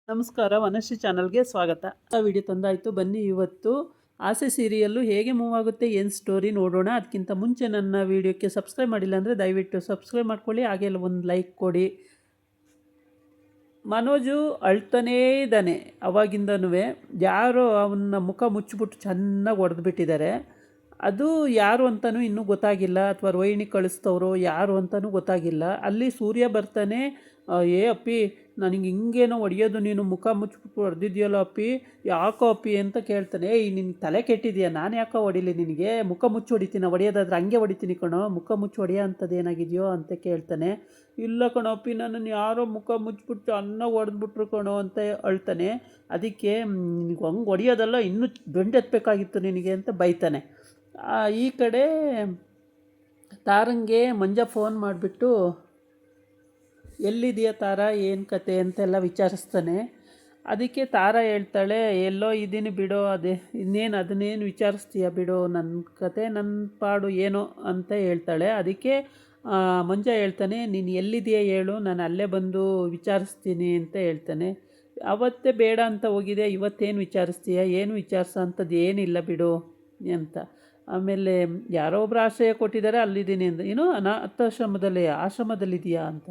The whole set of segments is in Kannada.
ನಮಸ್ಕಾರ, ವನಶ್ರೀ ಚಾನಲ್ಗೆ ಸ್ವಾಗತ. ವಿಡಿಯೋ ತಂದಾಯಿತು. ಬನ್ನಿ ಇವತ್ತು ಆಸೆ ಸೀರಿಯಲ್ಲು ಹೇಗೆ ಮೂವ್ ಆಗುತ್ತೆ, ಏನು ಸ್ಟೋರಿ ನೋಡೋಣ. ಅದಕ್ಕಿಂತ ಮುಂಚೆ ನನ್ನ ವಿಡಿಯೋಕ್ಕೆ ಸಬ್ಸ್ಕ್ರೈಬ್ ಮಾಡಿಲ್ಲ ಅಂದರೆ ದಯವಿಟ್ಟು ಸಬ್ಸ್ಕ್ರೈಬ್ ಮಾಡ್ಕೊಳ್ಳಿ, ಹಾಗೆ ಒಂದು ಲೈಕ್ ಕೊಡಿ. ಮನೋಜು ಅಳ್ತಾನೇ ಇದ್ದಾನೆ ಅವಾಗಿಂದನೂ. ಯಾರೋ ಅವನ ಮುಖ ಮುಚ್ಚಿಬಿಟ್ಟು ಚೆನ್ನಾಗಿ ಹೊಡೆದ್ಬಿಟ್ಟಿದ್ದಾರೆ. ಅದು ಯಾರು ಅಂತಲೂ ಇನ್ನೂ ಗೊತ್ತಾಗಿಲ್ಲ, ಅಥವಾ ರೋಹಿಣಿ ಕಳಿಸ್ತವ್ರು ಯಾರು ಅಂತಲೂ ಗೊತ್ತಾಗಿಲ್ಲ. ಅಲ್ಲಿ ಸೂರ್ಯ ಬರ್ತಾನೆ, ಏ ಅಪ್ಪಿ ನನಗೆ ಹಿಂಗೇನೋ ಹೊಡೆಯೋದು, ನೀನು ಮುಖ ಮುಚ್ಚಿಬಿಟ್ಟು ಹೊಡೆದಿದ್ಯಲ್ಲ ಅಪ್ಪಿ, ಯಾಕೋ ಅಪ್ಪಿ ಅಂತ ಕೇಳ್ತಾನೆ. ಏಯ್ ನಿನ್ನ ತಲೆ ಕೆಟ್ಟಿದೆಯಾ, ನಾನು ಯಾಕೋ ಹೊಡಿಲಿ ನಿನಗೆ, ಮುಖ ಮುಚ್ಚಿ ಹೊಡಿತೀನಿ, ಹೊಡೆಯೋದಾದ್ರೆ ಹಂಗೆ ಹೊಡಿತೀನಿ ಕಣೋ, ಮುಖ ಮುಚ್ಚಿ ಹೊಡೆಯೋ ಅಂಥದ್ದು ಏನಾಗಿದೆಯೋ ಅಂತ ಕೇಳ್ತಾನೆ. ಇಲ್ಲ ಕಣೋ ಅಪ್ಪಿ, ನನ್ನನ್ನು ಯಾರೋ ಮುಖ ಮುಚ್ಚಿಬಿಟ್ಟು ಚೆನ್ನಾಗಿ ಹೊಡೆದ್ಬಿಟ್ರು ಕಣೋ ಅಂತ ಅಳ್ತಾನೆ. ಅದಕ್ಕೆ ನಿನಗೆ ಹಂಗೆ ಹೊಡೆಯೋದಲ್ಲ, ಇನ್ನೂ ಬೆಂಡೆತ್ಬೇಕಾಗಿತ್ತು ನಿನಗೆ ಅಂತ ಬೈತಾನೆ. ಈ ಕಡೆ ತಾರಂಗೆ ಮಂಜ ಫೋನ್ ಮಾಡಿಬಿಟ್ಟು ಎಲ್ಲಿದೆಯಾ ತಾರ, ಏನು ಕತೆ ಅಂತೆಲ್ಲ ವಿಚಾರಿಸ್ತಾನೆ. ಅದಕ್ಕೆ ತಾರ ಹೇಳ್ತಾಳೆ, ಎಲ್ಲೋ ಇದ್ದೀನಿ ಬಿಡೋ, ಅದನ್ನೇನು ವಿಚಾರಿಸ್ತೀಯ ಬಿಡು, ನನ್ನ ಕತೆ ನನ್ನ ಪಾಡು ಏನೋ ಅಂತ ಹೇಳ್ತಾಳೆ. ಅದಕ್ಕೆ ಮಂಜ ಹೇಳ್ತಾನೆ, ನೀನು ಎಲ್ಲಿದೆಯಾ ಹೇಳು, ನಾನು ಅಲ್ಲೇ ಬಂದು ವಿಚಾರಿಸ್ತೀನಿ ಅಂತ ಹೇಳ್ತಾನೆ. ಅವತ್ತೇ ಬೇಡ ಅಂತ ಹೋಗಿದೆ, ಇವತ್ತೇನು ವಿಚಾರಿಸ್ತೀಯ, ಏನು ವಿಚಾರಿಸೋ ಅಂಥದ್ದು ಏನಿಲ್ಲ ಬಿಡು ಅಂತ. ಆಮೇಲೆ ಯಾರೋ ಒಬ್ಬರು ಆಶ್ರಯ ಕೊಟ್ಟಿದ್ದಾರೆ, ಅಲ್ಲಿದ್ದೀನಿ ಅಂತ. ಏನು ಆಶ್ರಮದಲ್ಲಿದೆಯಾ ಅಂತ.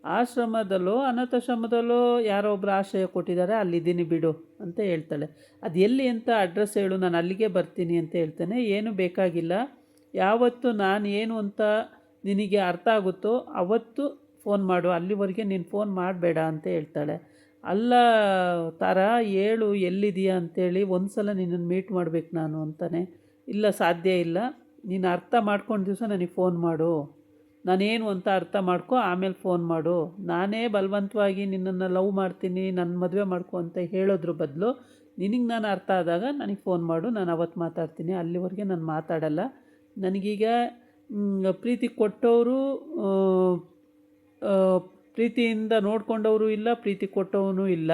ಆಶ್ರಮದಲ್ಲೋ ಅನಾಥಾಶ್ರಮದಲ್ಲೋ ಯಾರೋ ಒಬ್ಬರು ಆಶ್ರಯ ಕೊಟ್ಟಿದ್ದಾರೆ, ಅಲ್ಲಿದ್ದೀನಿ ಬಿಡು ಅಂತ ಹೇಳ್ತಾಳೆ. ಅದು ಎಲ್ಲಿ ಅಂತ ಅಡ್ರೆಸ್ ಹೇಳು, ನಾನು ಅಲ್ಲಿಗೆ ಬರ್ತೀನಿ ಅಂತ ಹೇಳ್ತಾನೆ. ಏನು ಬೇಕಾಗಿಲ್ಲ, ಯಾವತ್ತು ನಾನು ಏನು ಅಂತ ನಿನಗೆ ಅರ್ಥ ಆಗುತ್ತೋ ಅವತ್ತು ಫೋನ್ ಮಾಡು, ಅಲ್ಲಿವರೆಗೆ ನೀನು ಫೋನ್ ಮಾಡಬೇಡ ಅಂತ ಹೇಳ್ತಾಳೆ. ಅಲ್ಲ ತಾರ, ಹೇಳು ಎಲ್ಲಿದೆಯಾ ಅಂತೇಳಿ, ಒಂದು ಸಲ ನಿನ್ನನ್ನು ಮೀಟ್ ಮಾಡಬೇಕು ನಾನು ಅಂತಾನೆ. ಇಲ್ಲ ಸಾಧ್ಯ ಇಲ್ಲ, ನೀನು ಅರ್ಥ ಮಾಡ್ಕೊಂಡು ದಿವಸ ನನಗೆ ಫೋನ್ ಮಾಡು, ನಾನೇನು ಅಂತ ಅರ್ಥ ಮಾಡ್ಕೊ, ಆಮೇಲೆ ಫೋನ್ ಮಾಡು. ನಾನೇ ಬಲವಂತವಾಗಿ ನಿನ್ನನ್ನು ಲವ್ ಮಾಡ್ತೀನಿ, ನನ್ನ ಮದುವೆ ಮಾಡ್ಕೊ ಅಂತ ಹೇಳೋದ್ರ ಬದಲು ನಿನಗೆ ನಾನು ಅರ್ಥ ಆದಾಗ ನನಗೆ ಫೋನ್ ಮಾಡು, ನಾನು ಅವತ್ತು ಮಾತಾಡ್ತೀನಿ, ಅಲ್ಲಿವರೆಗೆ ನಾನು ಮಾತಾಡಲ್ಲ. ನನಗೀಗ ಪ್ರೀತಿ ಕೊಟ್ಟವರು, ಪ್ರೀತಿಯಿಂದ ನೋಡಿಕೊಂಡವರು ಇಲ್ಲ, ಪ್ರೀತಿ ಕೊಟ್ಟವನು ಇಲ್ಲ,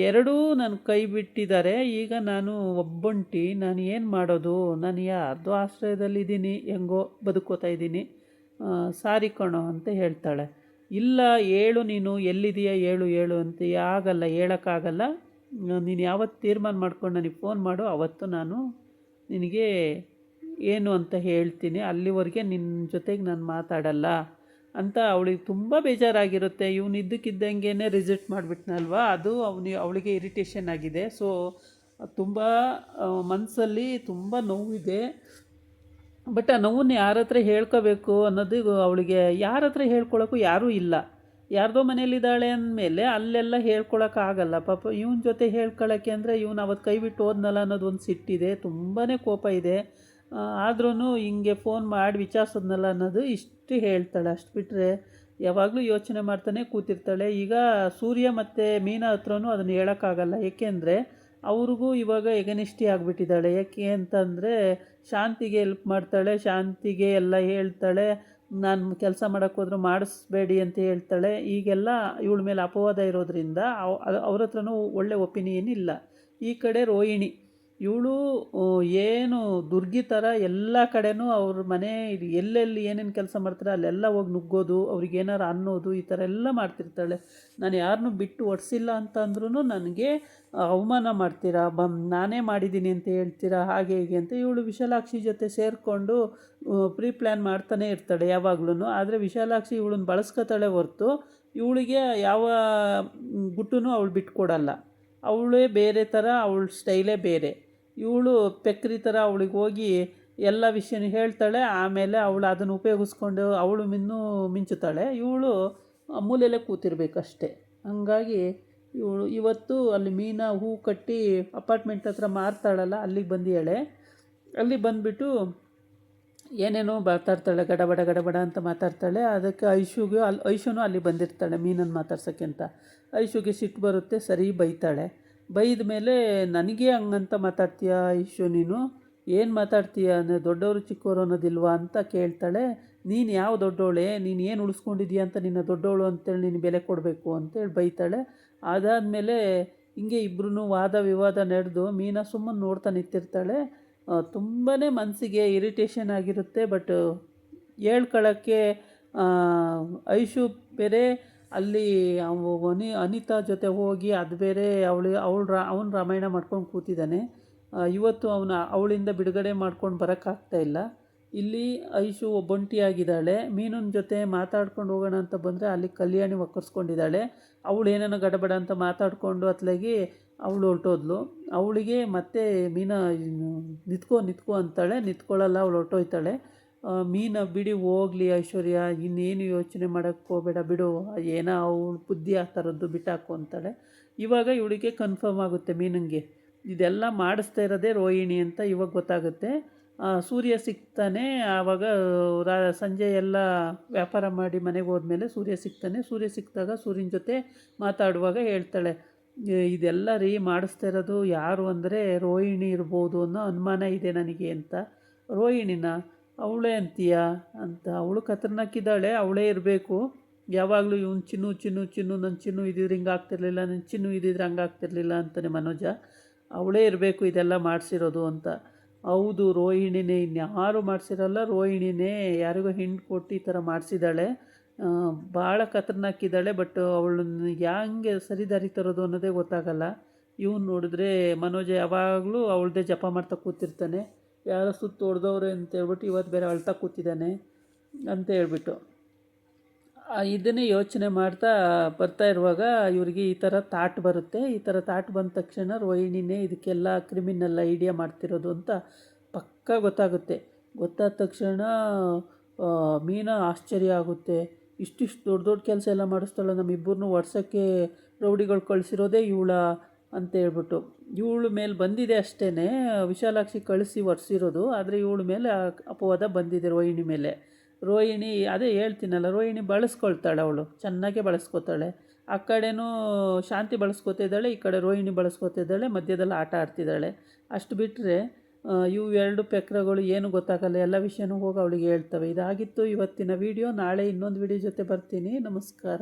ಎರಡೂ ನನ್ನ ಕೈ ಬಿಟ್ಟಿದ್ದಾರೆ. ಈಗ ನಾನು ಒಬ್ಬಂಟಿ, ನಾನು ಏನು ಮಾಡೋದು, ನಾನು ಯಾರ್ದೋ ಆಶ್ರಯದಲ್ಲಿದ್ದೀನಿ, ಹೆಂಗೋ ಬದುಕೋತಾ ಇದ್ದೀನಿ, ಸಾರಿ ಕಣೋ ಅಂತ ಹೇಳ್ತಾಳೆ. ಇಲ್ಲ ಹೇಳು, ನೀನು ಎಲ್ಲಿದೆಯಾ ಹೇಳು ಅಂತ. ಆಗಲ್ಲ, ಹೇಳೋಕ್ಕಾಗಲ್ಲ, ನೀನು ಯಾವತ್ತು ತೀರ್ಮಾನ ಮಾಡ್ಕೊಂಡು ನನಗೆ ಫೋನ್ ಮಾಡು, ಅವತ್ತು ನಾನು ನಿನಗೆ ಏನು ಅಂತ ಹೇಳ್ತೀನಿ, ಅಲ್ಲಿವರೆಗೆ ನಿನ್ನ ಜೊತೆಗೆ ನಾನು ಮಾತಾಡಲ್ಲ ಅಂತ. ಅವಳಿಗೆ ತುಂಬ ಬೇಜಾರಾಗಿರುತ್ತೆ. ಇವನು ಇದ್ದಕ್ಕಿದ್ದಂಗೆ ರಿಜೆಕ್ಟ್ ಮಾಡಿಬಿಟ್ನಲ್ವ, ಅದು ಅವಳಿಗೆ ಇರಿಟೇಷನ್ ಆಗಿದೆ. ಸೊ ತುಂಬ ಮನಸ್ಸಲ್ಲಿ ತುಂಬ ನೋವಿದೆ. ಬಟ್ ಆ ನೋವನ್ನು ಯಾರ ಹತ್ರ ಹೇಳ್ಕೋಬೇಕು ಅನ್ನೋದು ಅವಳಿಗೆ, ಯಾರ ಹತ್ರ ಹೇಳ್ಕೊಳಕ್ಕೂ ಯಾರೂ ಇಲ್ಲ. ಯಾರ್ದೋ ಮನೇಲಿದ್ದಾಳೆ ಅಂದಮೇಲೆ ಅಲ್ಲೆಲ್ಲ ಹೇಳ್ಕೊಳಕ್ಕಾಗಲ್ಲ. ಪಾಪ ಇವನ ಜೊತೆ ಹೇಳ್ಕೊಳ್ಳೋಕ್ಕೆ ಅಂದರೆ ಇವನು ಅವತ್ತು ಕೈ ಬಿಟ್ಟು ಹೋದ್ನಲ್ಲ ಅನ್ನೋದು ಒಂದು ಸಿಟ್ಟಿದೆ, ತುಂಬಾ ಕೋಪ ಇದೆ. ಆದ್ರೂ ಹಿಂಗೆ ಫೋನ್ ಮಾಡಿ ವಿಚಾರಿಸೋದ್ನಲ್ಲ ಅನ್ನೋದು ಇಷ್ಟು ಹೇಳ್ತಾಳೆ. ಅಷ್ಟು ಬಿಟ್ಟರೆ ಯಾವಾಗಲೂ ಯೋಚನೆ ಮಾಡ್ತಾನೆ ಕೂತಿರ್ತಾಳೆ. ಈಗ ಸೂರ್ಯ ಮತ್ತು ಮೀನಾ ಹತ್ರನೂ ಅದನ್ನು ಹೇಳೋಕ್ಕಾಗಲ್ಲ, ಏಕೆಂದರೆ ಅವ್ರಿಗೂ ಇವಾಗ ಎಗನಿಷ್ಠಿ ಆಗಿಬಿಟ್ಟಿದ್ದಾಳೆ. ಯಾಕೆ ಅಂತಂದರೆ ಶಾಂತಿಗೆ ಹೆಲ್ಪ್ ಮಾಡ್ತಾಳೆ, ಶಾಂತಿಗೆ ಎಲ್ಲ ಹೇಳ್ತಾಳೆ, ನಾನು ಕೆಲಸ ಮಾಡೋಕ್ಕೋದ್ರೂ ಮಾಡಿಸ್ಬೇಡಿ ಅಂತ ಹೇಳ್ತಾಳೆ. ಈಗೆಲ್ಲ ಇವಳ ಮೇಲೆ ಅಪವಾದ ಇರೋದ್ರಿಂದ ಅವ್ರ ಹತ್ರನೂ ಒಳ್ಳೆ ಒಪಿನಿಯನ್ ಇಲ್ಲ. ಈ ಕಡೆ ರೋಹಿಣಿ, ಇವಳು ಏನು ದುರ್ಗಿ ಥರ ಎಲ್ಲ ಕಡೆನೂ ಅವ್ರ ಮನೆ ಎಲ್ಲೆಲ್ಲಿ ಏನೇನು ಕೆಲಸ ಮಾಡ್ತಾರೆ ಅಲ್ಲೆಲ್ಲ ಹೋಗಿ ನುಗ್ಗೋದು, ಅವ್ರಿಗೇನಾರು ಅನ್ನೋದು, ಈ ಥರ ಎಲ್ಲ ಮಾಡ್ತಿರ್ತಾಳೆ. ನಾನು ಯಾರನ್ನೂ ಬಿಟ್ಟು ಒಡಿಸಿಲ್ಲ ಅಂತಂದ್ರೂ ನನಗೆ ಅವಮಾನ ಮಾಡ್ತೀರಾ, ನಾನೇ ಮಾಡಿದ್ದೀನಿ ಅಂತ ಹೇಳ್ತೀರಾ, ಹಾಗೆ ಹೀಗೆ ಅಂತ. ಇವಳು ವಿಶಾಲಾಕ್ಷಿ ಜೊತೆ ಸೇರಿಕೊಂಡು ಪ್ರೀ ಪ್ಲ್ಯಾನ್ ಮಾಡ್ತಾನೆ ಇರ್ತಾಳೆ ಯಾವಾಗ್ಲೂ. ಆದರೆ ವಿಶಾಲಾಕ್ಷಿ ಇವಳನ್ನ ಬಳಸ್ಕೊತಾಳೆ ಹೊರತು ಇವಳಿಗೆ ಯಾವ ಗುಟ್ಟೂ ಅವಳು ಬಿಟ್ಕೊಡಲ್ಲ. ಅವಳೇ ಬೇರೆ ಥರ, ಅವಳ ಸ್ಟೈಲೇ ಬೇರೆ. ಇವಳು ಪೆಕ್ರಿ ಥರ ಅವಳಿಗೆ ಹೋಗಿ ಎಲ್ಲ ವಿಷಯನೂ ಹೇಳ್ತಾಳೆ, ಆಮೇಲೆ ಅವಳು ಅದನ್ನು ಉಪಯೋಗಿಸ್ಕೊಂಡು ಅವಳು ಮಿಂಚುತ್ತಾಳೆ. ಇವಳು ಮೂಲೆಯಲ್ಲೇ ಕೂತಿರ್ಬೇಕಷ್ಟೆ. ಹಾಗಾಗಿ ಇವಳು ಇವತ್ತು ಅಲ್ಲಿ ಮೀನಾ ಹೂ ಕಟ್ಟಿ ಅಪಾರ್ಟ್ಮೆಂಟ್ ಹತ್ರ ಮಾರ್ತಾಳಲ್ಲ, ಅಲ್ಲಿಗೆ ಬಂದಿಯಾಳೆ. ಅಲ್ಲಿ ಬಂದುಬಿಟ್ಟು ಏನೇನೋ ಮಾತಾಡ್ತಾಳೆ, ಗಡಬಡ ಅಂತ ಮಾತಾಡ್ತಾಳೆ. ಅದಕ್ಕೆ ಐಶುನೂ ಅಲ್ಲಿ ಬಂದಿರ್ತಾಳೆ ಮೀನನ್ನು ಮಾತಾಡ್ಸೋಕ್ಕೆ ಅಂತ. ಐಶುಗೆ ಸಿಟ್ಟು ಬರುತ್ತೆ, ಸರಿ ಬೈತಾಳೆ. ಬೈದ ಮೇಲೆ ನನಗೆ ಹಂಗಂತ ಮಾತಾಡ್ತೀಯ ಐಶು, ನೀನು ಏನು ಮಾತಾಡ್ತೀಯ, ದೊಡ್ಡವರು ಚಿಕ್ಕವರು ಅನ್ನೋದಿಲ್ವಾ ಅಂತ ಕೇಳ್ತಾಳೆ. ನೀನು ಯಾವ ದೊಡ್ಡವಳೆ, ನೀನು ಏನು ಉಳಿಸ್ಕೊಂಡಿದ್ದೀಯ ಅಂತ ನಿನ್ನ ದೊಡ್ಡವಳು ಅಂತೇಳಿ ನೀನು ಬೆಲೆ ಕೊಡಬೇಕು ಅಂತೇಳಿ ಬೈತಾಳೆ. ಅದಾದಮೇಲೆ ಹಿಂಗೆ ಇಬ್ಬರೂ ವಾದ ವಿವಾದ ನಡೆದು ಮೀನಾ ಸುಮ್ಮನೆ ನೋಡ್ತಾ ನಿಂತಿರ್ತಾಳೆ. ತುಂಬಾ ಮನಸ್ಸಿಗೆ ಇರಿಟೇಷನ್ ಆಗಿರುತ್ತೆ. ಬಟ್ ಹೇಳ್ಕೊಳ್ಳೋಕ್ಕೆ ಐಶು ಬೇರೆ, ಅಲ್ಲಿ ಅನಿತಾ ಜೊತೆ ಹೋಗಿ ಅದು ಬೇರೆ ಅವನು ರಾಮಾಯಣ ಮಾಡ್ಕೊಂಡು ಕೂತಿದ್ದಾನೆ. ಇವತ್ತು ಅವಳಿಂದ ಬಿಡುಗಡೆ ಮಾಡ್ಕೊಂಡು ಬರೋಕ್ಕಾಗ್ತಾ ಇಲ್ಲ. ಇಲ್ಲಿ ಐಶು ಒಬ್ಬಂಟಿಯಾಗಿದ್ದಾಳೆ. ಮೀನನ ಜೊತೆ ಮಾತಾಡ್ಕೊಂಡು ಹೋಗೋಣ ಅಂತ ಬಂದರೆ ಅಲ್ಲಿ ಕಲ್ಯಾಣಿ ಒಕ್ಕರ್ಸ್ಕೊಂಡಿದ್ದಾಳೆ. ಅವಳು ಏನೇನೋ ಗಡಬಡ ಅಂತ ಮಾತಾಡಿಕೊಂಡು ಅತ್ಲಾಗಿ ಅವಳು ಹೊರಟೋದ್ಲು. ಅವಳಿಗೆ ಮತ್ತೆ ಮೀನಾ ನಿತ್ಕೋ ಅಂತಾಳೆ. ನಿಂತ್ಕೊಳ್ಳಲ್ಲ, ಅವಳು ಹೊರಟೋಯ್ತಾಳೆ. ಮೀನ ಬಿಡಿ ಹೋಗಲಿ ಐಶ್ವರ್ಯ, ಇನ್ನೇನು ಯೋಚನೆ ಮಾಡೋಕ್ಕೆ ಹೋಗಬೇಡ ಬಿಡು, ಏನೋ ಅವಳು ಬುದ್ಧಿ ಆ ಥರದ್ದು ಬಿಟ್ಟಾಕು ಅಂತಾಳೆ. ಇವಾಗ ಇವಳಿಗೆ ಕನ್ಫರ್ಮ್ ಆಗುತ್ತೆ ಮೀನಂಗೆ ಇದೆಲ್ಲ ಮಾಡಿಸ್ತಾ ಇರೋದೇ ರೋಹಿಣಿ ಅಂತ ಇವಾಗ ಗೊತ್ತಾಗುತ್ತೆ. ಸೂರ್ಯ ಸಿಗ್ತಾನೆ. ಆವಾಗ ಸಂಜೆ ಎಲ್ಲ ವ್ಯಾಪಾರ ಮಾಡಿ ಮನೆಗೆ ಹೋದ್ಮೇಲೆ ಸೂರ್ಯ ಸಿಗ್ತಾನೆ. ಸೂರ್ಯ ಸಿಕ್ಕಿದಾಗ ಸೂರ್ಯನ ಜೊತೆ ಮಾತಾಡುವಾಗ ಹೇಳ್ತಾಳೆ, ಇದೆಲ್ಲ ಮಾಡಿಸ್ತಾ ಇರೋದು ಯಾರು ಅಂದರೆ ರೋಹಿಣಿ ಇರ್ಬೋದು ಅನ್ನೋ ಅನುಮಾನ ಇದೆ ನನಗೆ ಅಂತ. ರೋಹಿಣಿನ ಅವಳೇ ಅಂತೀಯಾ ಅಂತ. ಅವಳು ಖತರ್ನಾಕಿದ್ದಾಳೆ, ಅವಳೇ ಇರಬೇಕು. ಯಾವಾಗಲೂ ಇವನು ಚಿನ್ನು ನನ್ನ ಚಿನ್ನು ಇದ್ದಿದ್ರೆ ಹಿಂಗೆ ಆಗ್ತಿರ್ಲಿಲ್ಲ, ನನ್ನ ಚಿನ್ನು ಇದ್ದಿದ್ರೆ ಹಂಗೆ ಆಗ್ತಿರ್ಲಿಲ್ಲ ಅಂತಾನೆ ಮನೋಜ. ಅವಳೇ ಇರಬೇಕು ಇದೆಲ್ಲ ಮಾಡಿಸಿರೋದು ಅಂತ. ಹೌದು, ರೋಹಿಣಿನೇ, ಇನ್ಯಾರು ಮಾಡಿಸಿರಲ್ಲ, ರೋಹಿಣಿನೇ ಯಾರಿಗೋ ಹಿಂಡು ಕೊಟ್ಟು ಈ ಥರ ಮಾಡಿಸಿದ್ದಾಳೆ. ಭಾಳ ಖತರ್ನಾಕಿದ್ದಾಳೆ. ಬಟ್ ಅವಳನ್ನ ಹ್ಯಾಂಗೆ ಸರಿದಾರಿ ತರೋದು ಅನ್ನೋದೇ ಗೊತ್ತಾಗಲ್ಲ. ಇವನು ನೋಡಿದ್ರೆ ಮನೋಜ ಯಾವಾಗಲೂ ಅವಳದೇ ಜಪ ಮಾಡ್ತಾ ಕೂತಿರ್ತಾನೆ. ಯಾರೋ ಸುತ್ತು ಹೊಡೆದವ್ರೆ ಅಂತ ಹೇಳ್ಬಿಟ್ಟು ಇವತ್ತು ಬೇರೆ ಅಳ್ತಾ ಕೂತಿದ್ದಾನೆ ಅಂತ ಹೇಳ್ಬಿಟ್ಟು ಇದನ್ನೇ ಯೋಚನೆ ಮಾಡ್ತಾ ಬರ್ತಾ ಇರುವಾಗ ಇವರಿಗೆ ಈ ಥರ ಥಾಟ್ ಬರುತ್ತೆ. ಈ ಥರ ಥಾಟ್ ಬಂದ ತಕ್ಷಣ ರೋಹಿಣಿನೇ ಇದಕ್ಕೆಲ್ಲ ಕ್ರಿಮಿನಲ್ ಐಡಿಯಾ ಮಾಡ್ತಿರೋದು ಅಂತ ಪಕ್ಕಾ ಗೊತ್ತಾಗುತ್ತೆ. ಗೊತ್ತಾದ ತಕ್ಷಣ ಮೀನಾ ಆಶ್ಚರ್ಯ ಆಗುತ್ತೆ. ಇಷ್ಟಿಷ್ಟು ದೊಡ್ಡ ದೊಡ್ಡ ಕೆಲಸ ಎಲ್ಲ ಮಾಡಿಸ್ತಾಳೆ, ನಮ್ಮಿಬ್ಬರನ್ನೂ ವರ್ಷಕ್ಕೆ ರೌಡಿಗಳು ಕಳಿಸಿರೋದೇ ಇವಳ ಅಂತ ಹೇಳ್ಬಿಟ್ಟು. ಇವಳ ಮೇಲೆ ಬಂದಿದೆ ಅಷ್ಟೇ, ವಿಶಾಲಾಕ್ಷಿ ಕಳಿಸಿ ಒರೆಸಿರೋದು. ಆದರೆ ಇವಳ ಮೇಲೆ ಅಪವಾದ ಬಂದಿದೆ ರೋಹಿಣಿ ಮೇಲೆ. ರೋಹಿಣಿ ಅದೇ ಹೇಳ್ತೀನಲ್ಲ, ರೋಹಿಣಿ ಬಳಸ್ಕೊಳ್ತಾಳೆ, ಅವಳು ಚೆನ್ನಾಗೇ ಬಳಸ್ಕೊತಾಳೆ. ಆ ಕಡೆನೂ ಶಾಂತಿ ಬಳಸ್ಕೊತಿದ್ದಾಳೆ, ಈ ಕಡೆ ರೋಹಿಣಿ ಬಳಸ್ಕೊತಿದ್ದಾಳೆ, ಮಧ್ಯದಲ್ಲಿ ಆಟ ಆಡ್ತಿದ್ದಾಳೆ. ಅಷ್ಟು ಬಿಟ್ಟರೆ ಇವು ಎರಡು ಪೆಕ್ರಗಳು ಏನು ಗೊತ್ತಾಗಲ್ಲ, ಎಲ್ಲ ವಿಷಯನೂ ಹೋಗಿ ಅವಳಿಗೆ ಹೇಳ್ತವೆ. ಇದಾಗಿತ್ತು ಇವತ್ತಿನ ವಿಡಿಯೋ. ನಾಳೆ ಇನ್ನೊಂದು ವಿಡಿಯೋ ಜೊತೆ ಬರ್ತೀನಿ. ನಮಸ್ಕಾರ.